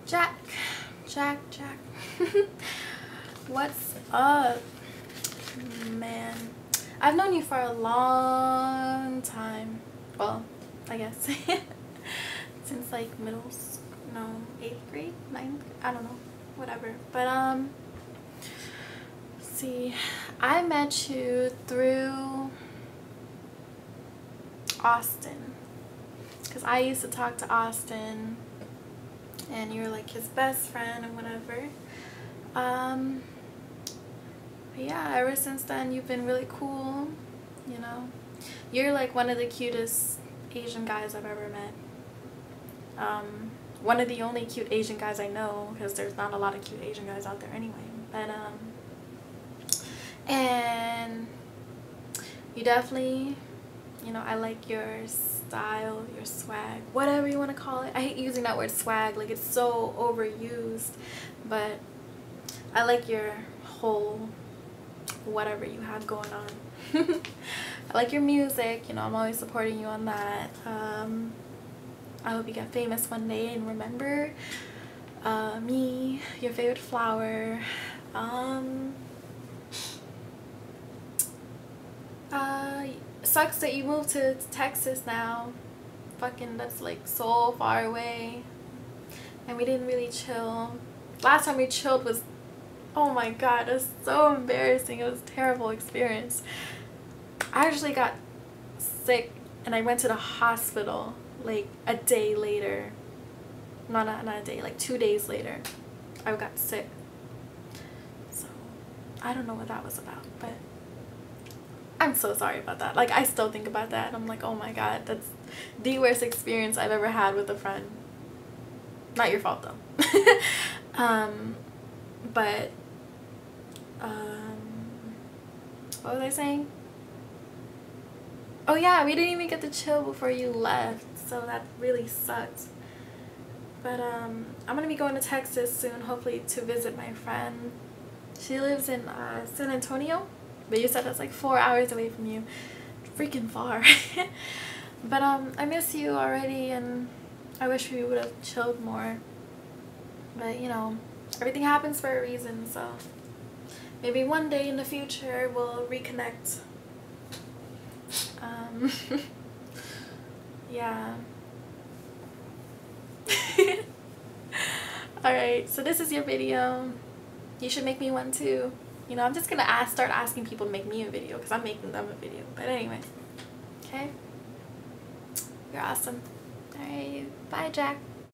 Jack. What's up, man? I've known you for a long time. Well, I guess since like middle school, no, 8th grade, 9th, I don't know, whatever. But see, I met you through Austin, because I used to talk to Austin and you were like his best friend and whatever. But yeah, ever since then you've been really cool, you know. You're like one of the cutest Asian guys I've ever met. One of the only cute Asian guys I know, because there's not a lot of cute Asian guys out there anyway. But and you definitely, you know, I like your style, your swag, whatever you want to call it. I hate using that word swag, like it's so overused, but I like your whole whatever you have going on. I like your music, you know, I'm always supporting you on that. I hope you get famous one day and remember me, your favorite flower. Sucks that you moved to Texas now. Fucking, that's like so far away. And we didn't really chill. Last time we chilled was, oh my god, it was so embarrassing. It was a terrible experience. I actually got sick and I went to the hospital like a day later. Not a day, like 2 days later. I got sick. So I don't know what that was about, but I'm so sorry about that. Like, I still think about that and I'm like, oh my god, that's the worst experience I've ever had with a friend. Not your fault though. But what was I saying? Oh yeah, we didn't even get to chill before you left, so that really sucked. But I'm gonna be going to Texas soon, hopefully to visit my friend. She lives in San Antonio, but you said that's like 4 hours away from you. Freaking far. But I miss you already and I wish we would have chilled more. But you know, everything happens for a reason, so maybe one day in the future we'll reconnect. Yeah. Alright, so this is your video. You should make me one too. You know, I'm just gonna start asking people to make me a video because I'm making them a video. But anyway, okay? You're awesome. Alright, bye Jack.